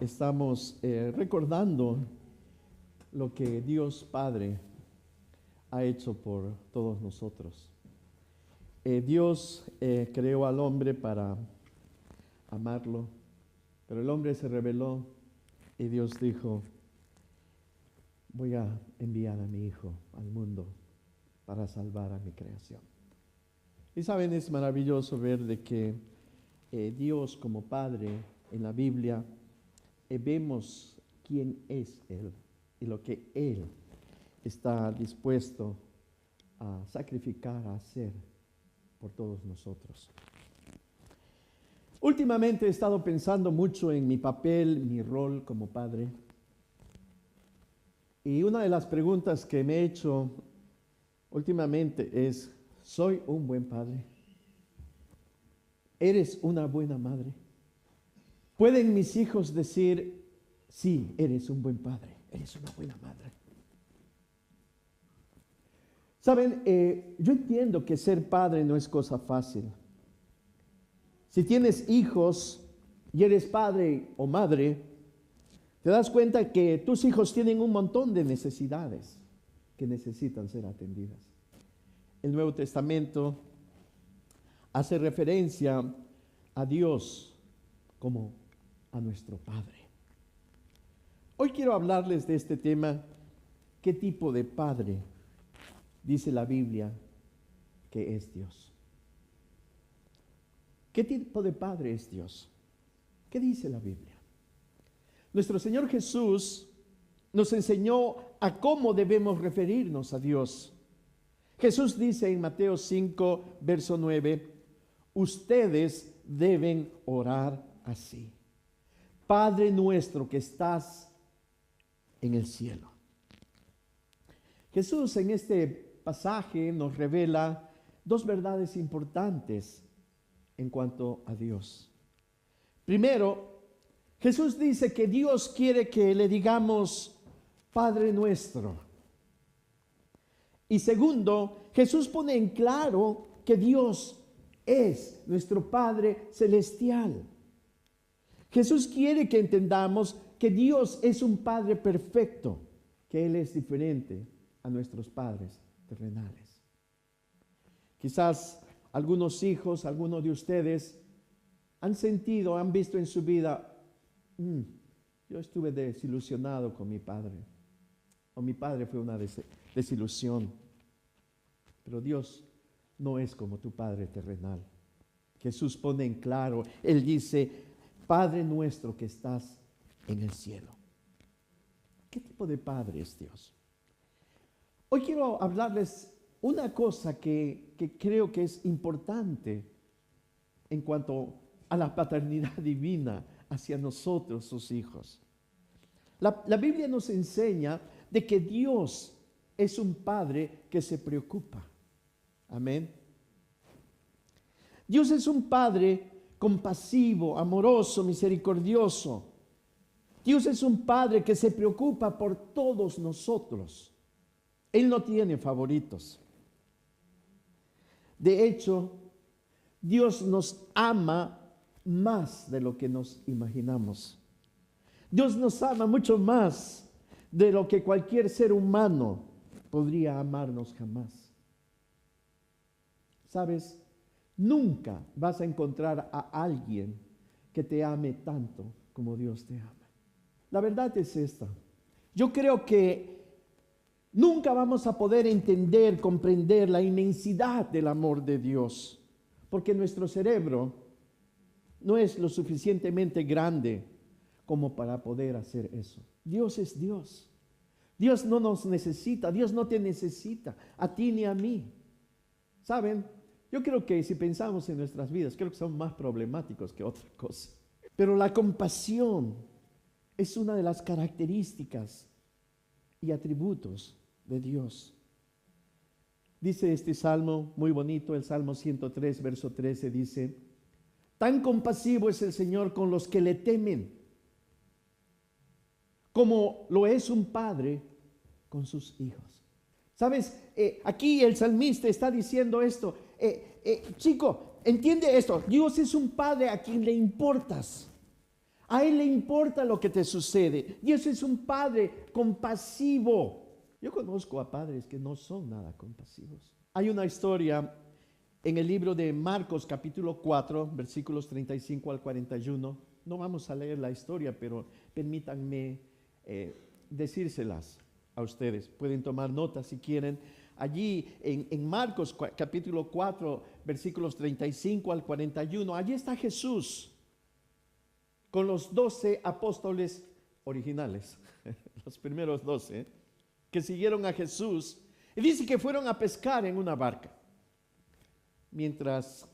estamos recordando lo que Dios Padre ha hecho por todos nosotros. Dios creó al hombre para amarlo, pero el hombre se rebeló y Dios dijo: voy a enviar a mi Hijo al mundo para salvar a mi creación. Y saben, es maravilloso ver de que Dios como Padre en la Biblia vemos quién es Él y lo que Él está dispuesto a sacrificar, a hacer por todos nosotros. Últimamente he estado pensando mucho en mi papel, mi rol como padre. Y una de las preguntas que me he hecho últimamente es: ¿soy un buen padre? ¿Eres una buena madre? ¿Pueden mis hijos decir: sí, eres un buen padre, eres una buena madre? Saben, yo entiendo que ser padre no es cosa fácil. Si tienes hijos y eres padre o madre, te das cuenta que tus hijos tienen un montón de necesidades que necesitan ser atendidas. El Nuevo Testamento hace referencia a Dios como a nuestro Padre. Hoy quiero hablarles de este tema: ¿qué tipo de padre dice la Biblia que es Dios? ¿Qué tipo de padre es Dios? ¿Qué dice la Biblia? Nuestro Señor Jesús nos enseñó a cómo debemos referirnos a Dios. Jesús dice en Mateo 5, verso 9: ustedes deben orar así: Padre nuestro que estás en el cielo. Jesús en este pasaje nos revela dos verdades importantes en cuanto a Dios. Primero, Jesús dice que Dios quiere que le digamos Padre nuestro. Y segundo, Jesús pone en claro que Dios es nuestro Padre celestial. Jesús quiere que entendamos que Dios es un Padre perfecto, que Él es diferente a nuestros padres terrenales. Quizás algunos hijos, algunos de ustedes han sentido, han visto en su vida: yo estuve desilusionado con mi padre, o mi padre fue una desilusión. Pero Dios no es como tu Padre terrenal. Jesús pone en claro, Él dice: Padre nuestro que estás en el cielo. ¿Qué tipo de Padre es Dios? Hoy quiero hablarles una cosa que creo que es importante en cuanto a la paternidad divina hacia nosotros, sus hijos. La Biblia nos enseña de que Dios es un Padre que se preocupa. Amén. Dios es un Padre compasivo, amoroso, misericordioso. Dios es un Padre que se preocupa por todos nosotros. Él no tiene favoritos. De hecho, Dios nos ama más de lo que nos imaginamos. Dios nos ama mucho más de lo que cualquier ser humano podría amarnos jamás. ¿Sabes? Nunca vas a encontrar a alguien que te ame tanto como Dios te ama. La verdad es esta: yo creo que nunca vamos a poder entender, comprender la inmensidad del amor de Dios, porque nuestro cerebro no es lo suficientemente grande como para poder hacer eso. Dios es Dios. Dios no nos necesita, Dios no te necesita, a ti ni a mí. ¿Saben? Yo creo que si pensamos en nuestras vidas, creo que son más problemáticos que otra cosa. Pero la compasión es una de las características y atributos de Dios. Dice este salmo muy bonito, el Salmo 103, verso 13, dice: tan compasivo es el Señor con los que le temen, como lo es un padre con sus hijos. ¿Sabes? Aquí el salmista está diciendo esto. Chico, entiende esto: Dios es un padre a quien le importas, A Él le importa lo que te sucede. Dios es un Padre compasivo. Yo conozco a padres que no son nada compasivos. Hay una historia en el libro de Marcos capítulo 4, versículos 35 al 41. No vamos a leer la historia, pero permítanme decírselas a ustedes. Pueden tomar notas si quieren. Allí en Marcos capítulo 4, versículos 35 al 41, allí está Jesús con los 12 apóstoles originales, los primeros 12, que siguieron a Jesús. Y dice que fueron a pescar en una barca. Mientras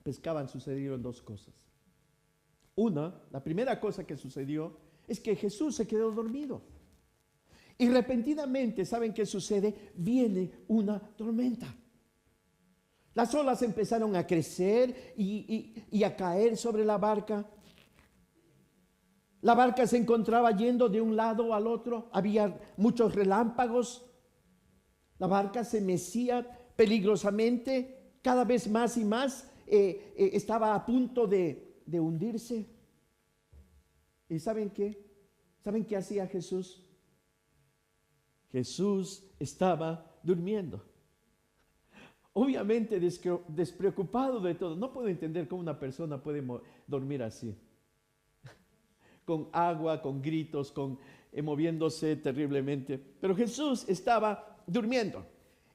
pescaban sucedieron dos cosas. La primera cosa que sucedió es que Jesús se quedó dormido. Y repentinamente, ¿saben qué sucede? Viene una tormenta. Las olas empezaron a crecer y a caer sobre la barca. La barca se encontraba yendo de un lado al otro. Había muchos relámpagos. La barca se mecía peligrosamente, cada vez más y más. Estaba a punto de hundirse. ¿Y saben qué? ¿Saben qué hacía Jesús? Jesús estaba durmiendo. Obviamente despreocupado de todo. No puedo entender cómo una persona puede dormir así. Con agua, con gritos, moviéndose terriblemente. Pero Jesús estaba durmiendo.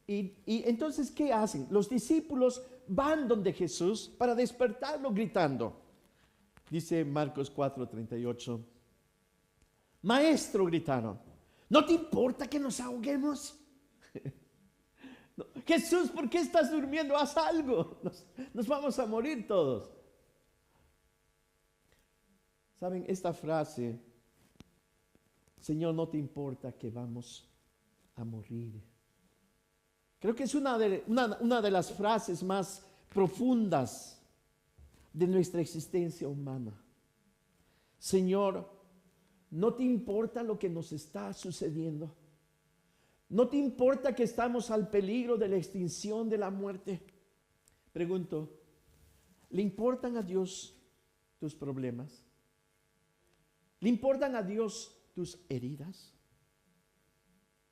Y entonces, ¿qué hacen? Los discípulos van donde Jesús para despertarlo gritando. Dice Marcos 4:38. Maestro, gritaron, ¿no te importa que nos ahoguemos? No. Jesús, ¿por qué estás durmiendo? Haz algo. Nos vamos a morir todos. ¿Saben esta frase? Señor, ¿no te importa que vamos a morir? Creo que es una de las frases más profundas de nuestra existencia humana. Señor, ¿no te importa lo que nos está sucediendo? ¿No te importa que estamos al peligro de la extinción, de la muerte? Pregunto, ¿le importan a Dios tus problemas? ¿Le importan a Dios tus heridas?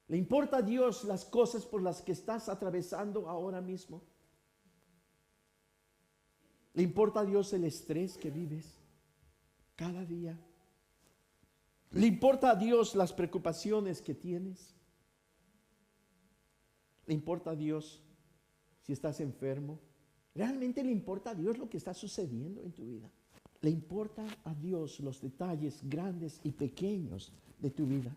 ¿Le importa a Dios las cosas por las que estás atravesando ahora mismo? ¿Le importa a Dios el estrés que vives cada día? ¿Le importa a Dios las preocupaciones que tienes? ¿Le importa a Dios si estás enfermo? ¿Realmente le importa a Dios lo que está sucediendo en tu vida? ¿Le importa a Dios los detalles grandes y pequeños de tu vida?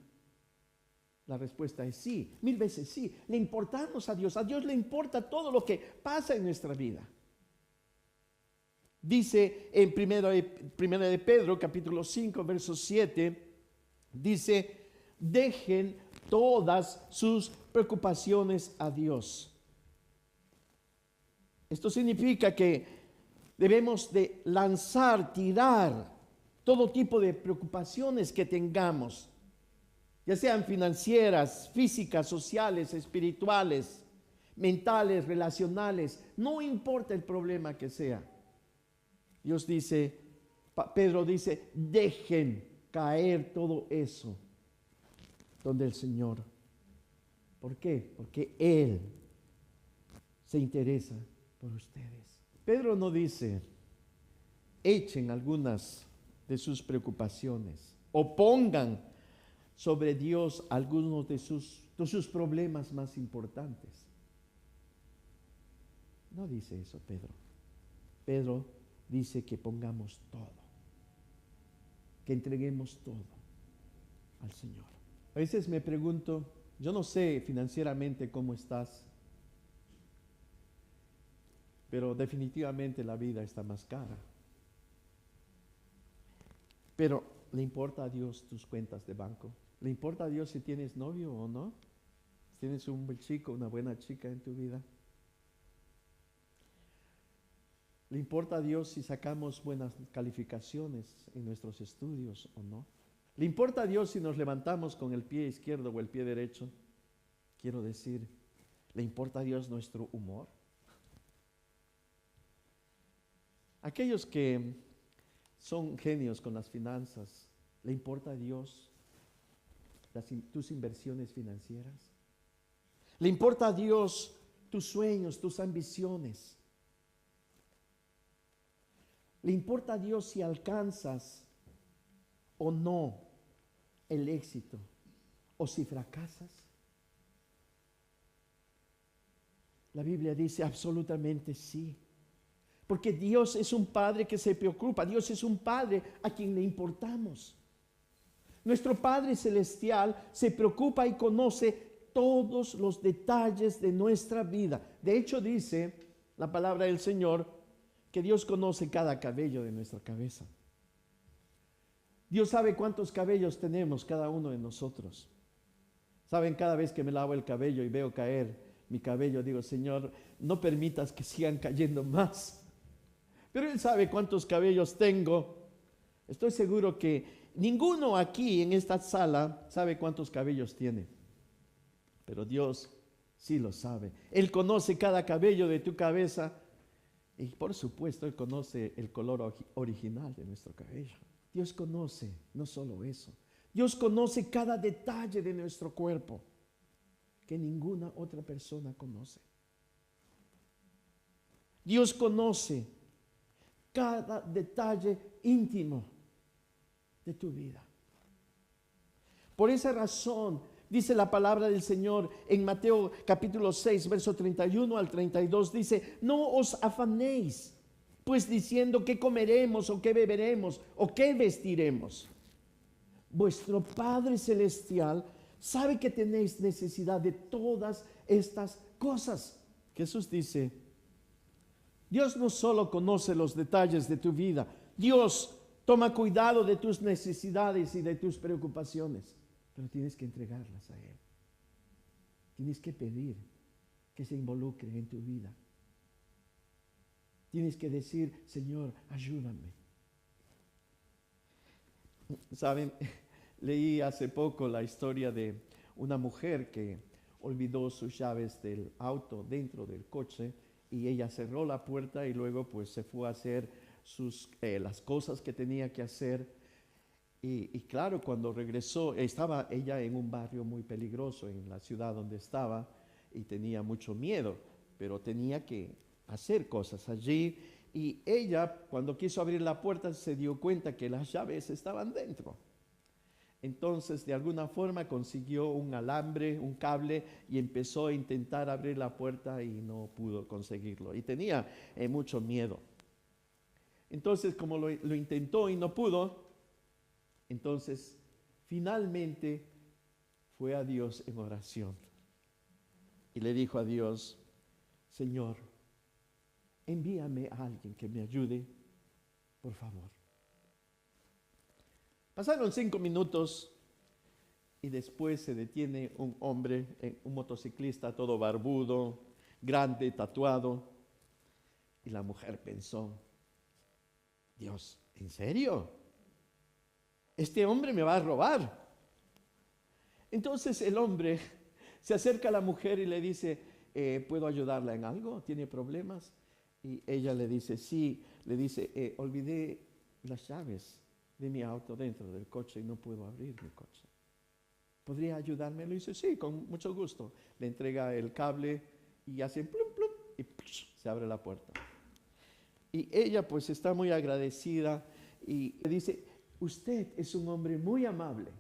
La respuesta es sí, 1000 veces sí. Le importamos a Dios le importa todo lo que pasa en nuestra vida. Dice en primera de Pedro, capítulo 5, verso 7, dice, dejen todas sus preocupaciones a Dios. Esto significa que debemos de tirar todo tipo de preocupaciones que tengamos, ya sean financieras, físicas, sociales, espirituales, mentales, relacionales, no importa el problema que sea. Dios dice, Pedro dice, dejen caer todo eso donde el Señor. ¿Por qué? Porque Él se interesa por ustedes. Pedro no dice, echen algunas de sus preocupaciones o pongan sobre Dios algunos de sus problemas más importantes. No dice eso Pedro. Pedro dice que pongamos todo, que entreguemos todo al Señor. A veces me pregunto, yo no sé financieramente cómo estás, pero definitivamente la vida está más cara. Pero ¿le importa a Dios tus cuentas de banco? ¿Le importa a Dios si tienes novio o no? Si tienes un buen chico, una buena chica en tu vida. ¿Le importa a Dios si sacamos buenas calificaciones en nuestros estudios o no? ¿Le importa a Dios si nos levantamos con el pie izquierdo o el pie derecho? Quiero decir, ¿le importa a Dios nuestro humor? Aquellos que son genios con las finanzas. ¿Le importa a Dios tus inversiones financieras? ¿Le importa a Dios tus sueños, tus ambiciones? ¿Le importa a Dios si alcanzas o no el éxito o si fracasas? La Biblia dice absolutamente sí. Porque Dios es un Padre que se preocupa. Dios es un Padre a quien le importamos. Nuestro Padre Celestial se preocupa y conoce todos los detalles de nuestra vida. De hecho, dice la palabra del Señor que Dios conoce cada cabello de nuestra cabeza. Dios sabe cuántos cabellos tenemos cada uno de nosotros. Saben, cada vez que me lavo el cabello y veo caer mi cabello, digo, Señor, no permitas que sigan cayendo más. Pero Él sabe cuántos cabellos tengo. Estoy seguro que ninguno aquí en esta sala sabe cuántos cabellos tiene. Pero Dios sí lo sabe. Él conoce cada cabello de tu cabeza. Y por supuesto, Él conoce el color original de nuestro cabello. Dios conoce no solo eso. Dios conoce cada detalle de nuestro cuerpo que ninguna otra persona conoce. Dios conoce cada detalle íntimo de tu vida. Por esa razón, dice la palabra del Señor en Mateo capítulo 6, verso 31 al 32, dice, no os afanéis, pues diciendo qué comeremos o qué beberemos o qué vestiremos. Vuestro Padre Celestial sabe que tenéis necesidad de todas estas cosas. Jesús dice, Dios no solo conoce los detalles de tu vida, Dios toma cuidado de tus necesidades y de tus preocupaciones, pero tienes que entregarlas a Él. Tienes que pedir que se involucre en tu vida. Tienes que decir, Señor, ayúdame. Saben, leí hace poco la historia de una mujer que olvidó sus llaves del auto dentro del coche y ella cerró la puerta y luego pues se fue a hacer las cosas que tenía que hacer. Y claro, cuando regresó, estaba ella en un barrio muy peligroso en la ciudad donde estaba y tenía mucho miedo, pero tenía que hacer cosas allí. Y ella, cuando quiso abrir la puerta, se dio cuenta que las llaves estaban dentro. Entonces, de alguna forma consiguió un alambre, un cable y empezó a intentar abrir la puerta y no pudo conseguirlo. Y tenía mucho miedo. Entonces, como lo intentó y no pudo, entonces finalmente fue a Dios en oración. Y le dijo a Dios, Señor, envíame a alguien que me ayude, por favor. Pasaron 5 minutos y después se detiene un hombre, un motociclista todo barbudo, grande, tatuado. Y la mujer pensó, Dios, ¿en serio? Este hombre me va a robar. Entonces el hombre se acerca a la mujer y le dice, ¿puedo ayudarla en algo? ¿Tiene problemas? Y ella le dice, sí. Le dice, olvidé las llaves de mi auto dentro del coche y no puedo abrir mi coche. ¿Podría ayudarme? Le dice, sí, con mucho gusto. Le entrega el cable y hace plum, plum, y se abre la puerta. Y ella pues está muy agradecida y le dice, usted es un hombre muy amable.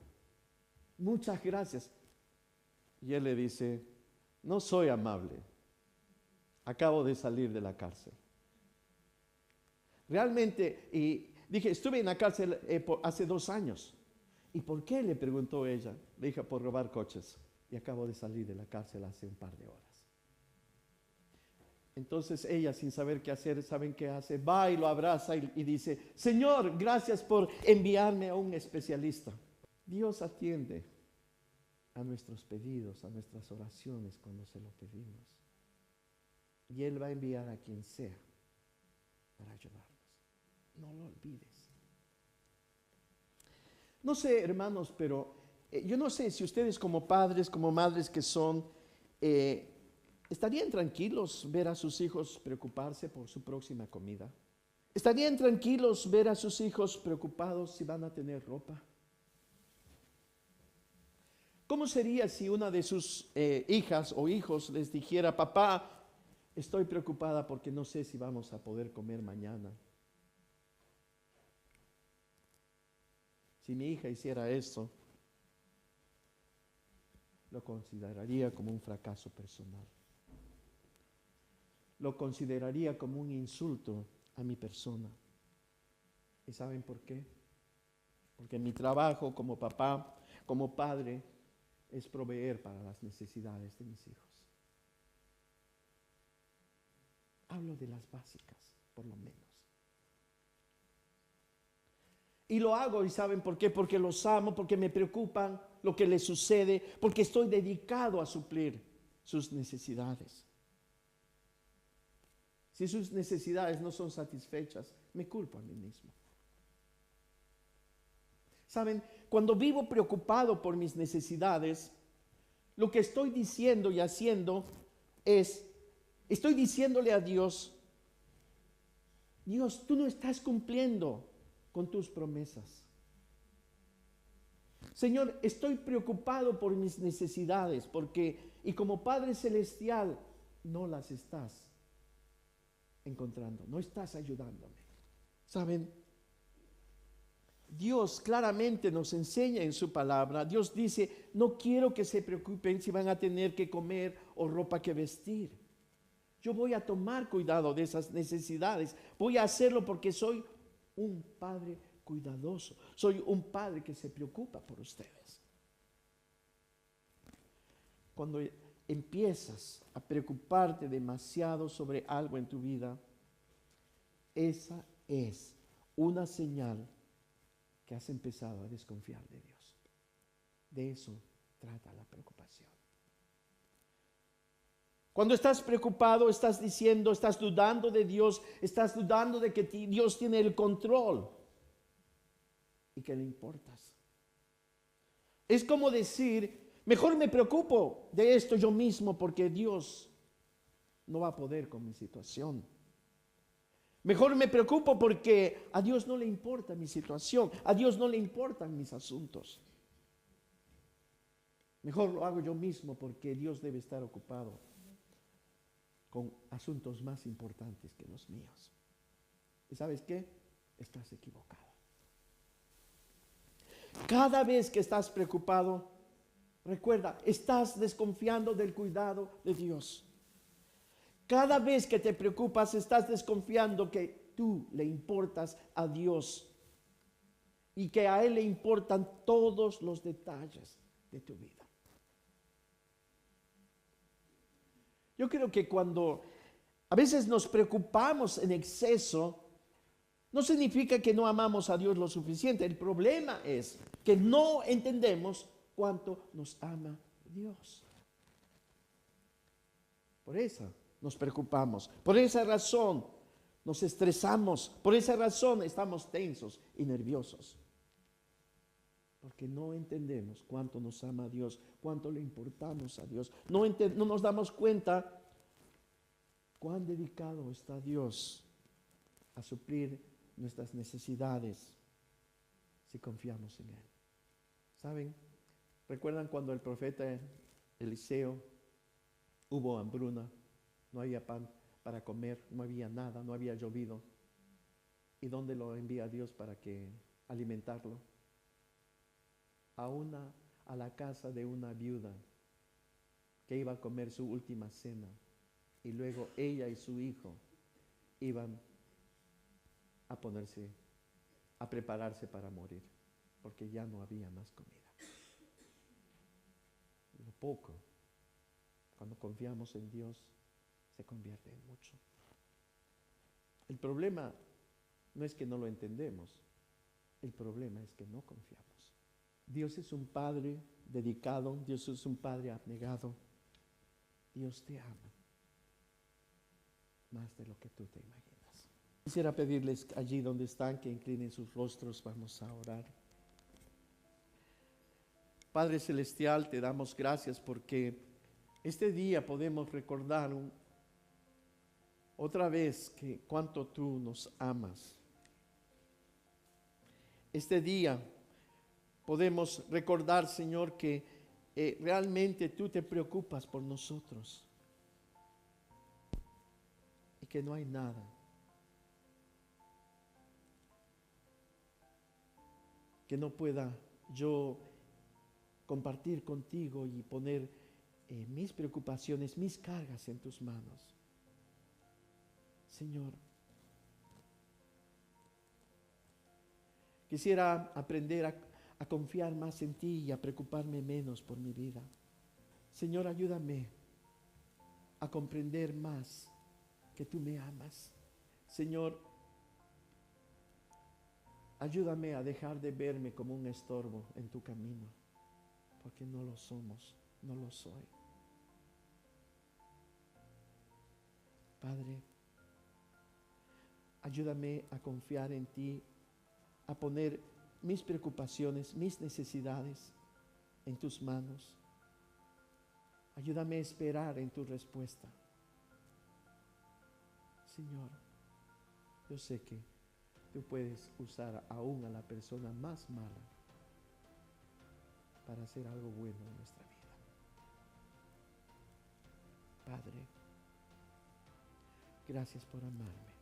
Muchas gracias. Y él le dice, no soy amable. Acabo de salir de la cárcel. Realmente, y dije, estuve en la cárcel hace 2 años. ¿Y por qué? Le preguntó ella. Le dije, por robar coches. Y acabo de salir de la cárcel hace un par de horas. Entonces ella, sin saber qué hacer, ¿saben qué hace? Va y lo abraza y dice, Señor, gracias por enviarme a un especialista. Dios atiende a nuestros pedidos, a nuestras oraciones cuando se lo pedimos. Y Él va a enviar a quien sea para ayudarnos. No lo olvides. No sé, hermanos, pero yo no sé si ustedes como padres, como madres que son, ¿estarían tranquilos ver a sus hijos preocuparse por su próxima comida? ¿Estarían tranquilos ver a sus hijos preocupados si van a tener ropa? ¿Cómo sería si una de sus hijas o hijos les dijera: papá, estoy preocupada porque no sé si vamos a poder comer mañana? Si mi hija hiciera eso, lo consideraría como un fracaso personal. Lo consideraría como un insulto a mi persona. ¿Y saben por qué? Porque mi trabajo como papá, como padre, es proveer para las necesidades de mis hijos. Hablo de las básicas, por lo menos. Y lo hago, ¿y saben por qué? Porque los amo, porque me preocupan lo que les sucede, porque estoy dedicado a suplir sus necesidades. Si sus necesidades no son satisfechas, me culpo a mí mismo. ¿Saben? Cuando vivo preocupado por mis necesidades, lo que estoy diciendo y haciendo es, estoy diciéndole a Dios: Dios, tú no estás cumpliendo con tus promesas. Señor, estoy preocupado por mis necesidades y como Padre Celestial no las estás encontrando, no estás ayudándome. ¿Saben? Dios claramente nos enseña en su palabra. Dios dice: no quiero que se preocupen si van a tener que comer o ropa que vestir. Yo voy a tomar cuidado de esas necesidades. Voy a hacerlo porque soy un padre cuidadoso. Soy un padre que se preocupa por ustedes. Cuando empiezas a preocuparte demasiado sobre algo en tu vida, esa es una señal que has empezado a desconfiar de Dios. De eso trata la preocupación. Cuando estás preocupado, estás diciendo, estás dudando de Dios, estás dudando de que Dios tiene el control y que le importas. Es como decir: mejor me preocupo de esto yo mismo porque Dios no va a poder con mi situación. Mejor me preocupo porque a Dios no le importa mi situación, a Dios no le importan mis asuntos. Mejor lo hago yo mismo porque Dios debe estar ocupado con asuntos más importantes que los míos. ¿Y sabes qué? Estás equivocado. Cada vez que estás preocupado, recuerda, estás desconfiando del cuidado de Dios. Cada vez que te preocupas, estás desconfiando que tú le importas a Dios y que a Él le importan todos los detalles de tu vida. Yo creo que cuando a veces nos preocupamos en exceso, no significa que no amamos a Dios lo suficiente. El problema es que no entendemos cuánto nos ama Dios. Por eso nos preocupamos, por esa razón nos estresamos, por esa razón estamos tensos y nerviosos. Porque no entendemos cuánto nos ama Dios, cuánto le importamos a Dios. No nos damos cuenta cuán dedicado está Dios a suplir nuestras necesidades si confiamos en Él. ¿Saben? ¿Recuerdan cuando el profeta Eliseo hubo hambruna? No había pan para comer, no había nada, no había llovido. ¿Y dónde lo envía Dios para que alimentarlo? A la casa de una viuda que iba a comer su última cena, y luego ella y su hijo iban a prepararse para morir, porque ya no había más comida. Lo poco, cuando confiamos en Dios, se convierte en mucho. El problema no es que no lo entendemos, el problema es que no confiamos. Dios es un Padre dedicado, Dios es un Padre abnegado. Dios te ama más de lo que tú te imaginas. Quisiera pedirles allí donde están que inclinen sus rostros, vamos a orar. Padre Celestial, te damos gracias porque este día podemos recordar otra vez que cuánto tú nos amas. Este día podemos recordar, Señor, que realmente tú te preocupas por nosotros y que no hay nada que no pueda yo compartir contigo y poner mis preocupaciones, mis cargas en tus manos. Señor, quisiera aprender a confiar más en ti y a preocuparme menos por mi vida. Señor, ayúdame a comprender más que tú me amas. Señor, ayúdame a dejar de verme como un estorbo en tu camino, porque no lo somos, no lo soy. Padre, ayúdame a confiar en ti, a poner mis preocupaciones, mis necesidades en tus manos. Ayúdame a esperar en tu respuesta. Señor, yo sé que tú puedes usar aún a la persona más mala para hacer algo bueno en nuestra vida. Padre, gracias por amarme.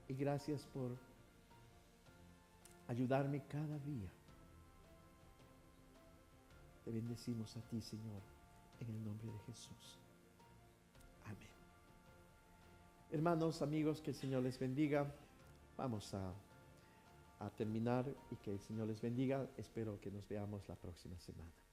Y gracias por ayudarme cada día. Te bendecimos a ti, Señor, en el nombre de Jesús. Amén. Hermanos, amigos, que el Señor les bendiga. Vamos a terminar y que el Señor les bendiga. Espero que nos veamos la próxima semana.